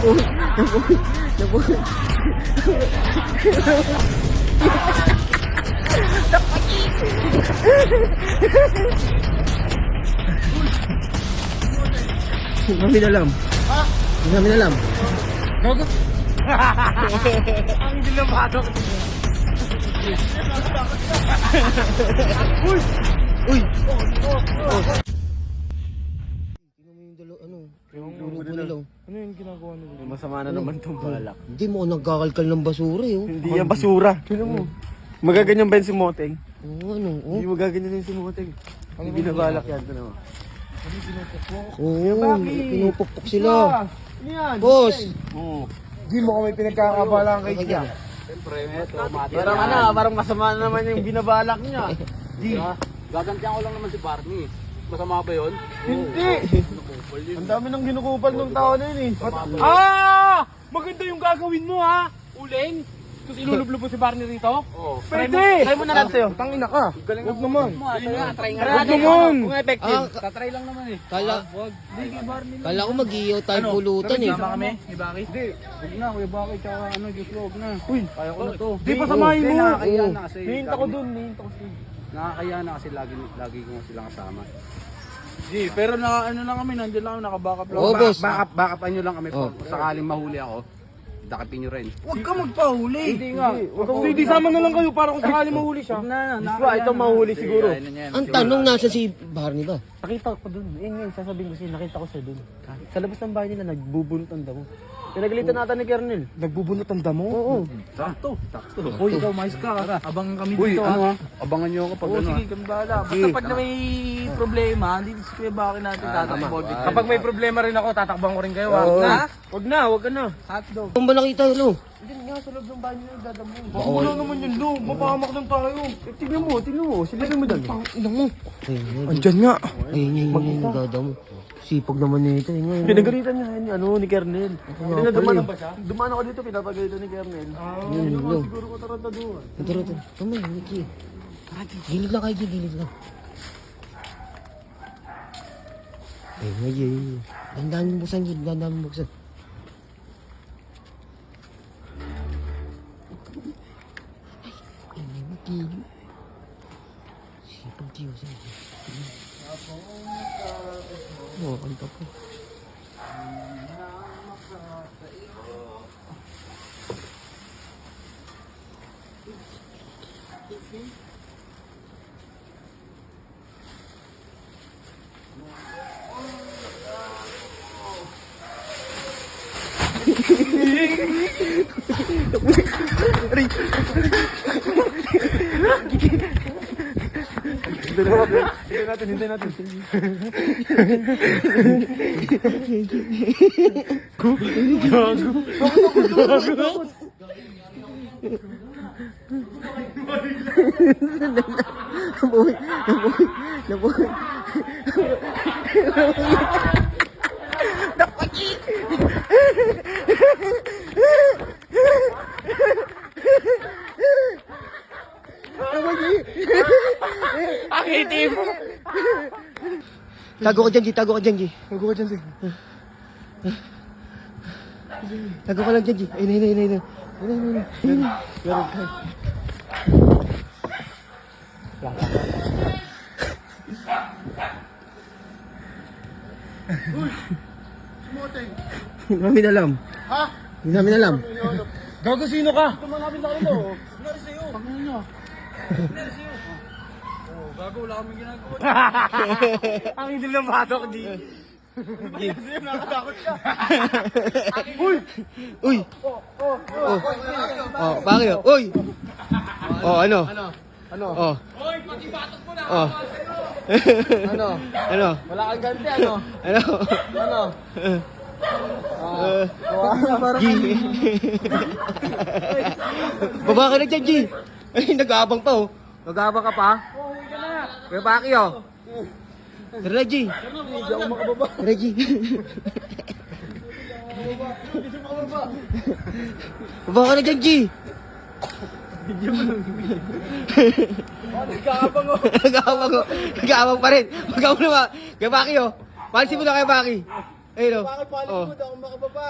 Nabuhay. Hindi namin alam. Hindi namin alam. Gago. Ang dilamadok. Uy! Tingnan mo yung dalaw, ano? Yung grupo nila. Ano yung ginagawa nila? Masama na naman itong balak. Hindi mo nagkakalkal ng basura eh. Oh. Hindi yan basura. Tignan mo. Magaganyan ba yung si Moteng? Oo, ano? Oh. Hindi magaganyan yung si Moteng. Hindi binabalak yan. Ito naman. Oo, pinupukpok sila. Ano yan? Boss! Oo. Di mo kami pinagkakabalaan kay Gia. Parang masama na naman yung binabalak niya. Di. Gagantihan ko lang naman si Barney. Masama ba yun? Hindi. Ang dami nang ginukupal ng tao na yun eh. Maganda yung gagawin mo ha! Uling! Tapos ilulublob mo si Barney rito? Oo. Pwede! Try mo na lang sa'yo. Tangina ka. Huwag naman. Huwag naman. Kung effective. Tatry lang naman eh. Kala ko mag-iyaw tayo pulutan eh. kami? Ni Baki? Hindi. Huwag na, Kuya Baki. Tsaka ano, Diyos ko, huwag na. Uy, kaya ko na to. Di pa samahin mo. Nakakaya na kasi. Hihinta ko dun, hihinta ko dun. Nakakaya na kasi lagi ko silang kasama. Di, pero na ano lang kami, nandiyan lang kami, nakabackup lang. Oo, boss. Backupan nyo lang kami po. Sakaling mahuli ako, dakapin nyo rin. Huwag ka magpahuli. Hindi nga. Hindi sama na lang kayo para kung sakali mahuli siya. Ito mahuli siguro. Ang tanong nasa si Barney ba? Nakita ko dun. Ngayon, sasabihin ko siya, nakita ko siya dun. Sa labas ng bahay nila, nagbubunot ang damo. Pinagalitan natin ni Kernel. Nagbubunot ang damo? Oo. Sakto. Uy, ikaw, mais ka. Abangan kami Uy, dito ano ha? Abangan nyo ako pag ano. Sige, kami bahala. Basta pag na may problema, hindi si Kuya Baki natin tatakbo. Kapag may problema rin ako, tatakbang ko rin kayo. Wag na, wag ka na. Hotdog. Kung ba nakita yun oh? Hindi nga, sa loob ng bahay nyo, dadamo. Wala naman yun, Lo. Mapahamak lang tayo. Tignan mo. Silipin mo dyan. Ina mo. Ayun, Andyan nga. ayun, nagdadamo. Sipag naman nito eh. Ngayon. Pinagalitan niya ni ni Kernel. Hindi na dumaan ba siya? Dumaan ako dito, pinapagalitan ni Kernel. Yun, lo. Siguro ko tarantaduhan. Ito. Kamay, Mickey. Gilid lang kayo, gilid lang. Ayun. Dandahan yung buksan, Gil. Dandahan yung buksan. Ay, Mickey. Sipag Gil. Oo, kanta po. Hintay natin. Nabuhay. Ang itim! Tago ka dyan, G. Tago ka dyan, G. Huwag ka dyan, Sig. Tago ka lang dyan, G. Ayun. Meron ka. Hindi namin alam. Ha? Hindi namin alam. Gago, sino ka? Tumalapit sa akin daw. Nangyari sa'yo. Pagano nyo. Nangyari sa'yo. Gago, wala kaming ginagawa. Ang idol ng batok, di. Nakatakot siya. Uy! Oh, bakit? Uy! Oh, ano? Oh. Hoy, pati batok mo na. Oh. Ano? Wala kang ganti, ano? Ano? G. Baba ka na dyan, G. Ay, nag-aabang pa, oh. Nag-aaba ka pa? Kuya Baki, oh. Tara na, G. Hindi ako makababa. Tara, G. Baba ka na dyan, G. Nagkakabang mo. Nag-aabang, oh. Nag-aabang pa rin. Huwag ka muna ba? Kuya Baki, oh. Pansin mo na, Kuya Baki. Ayun, oh. Bakit pala Oh. mo? Ako makababa.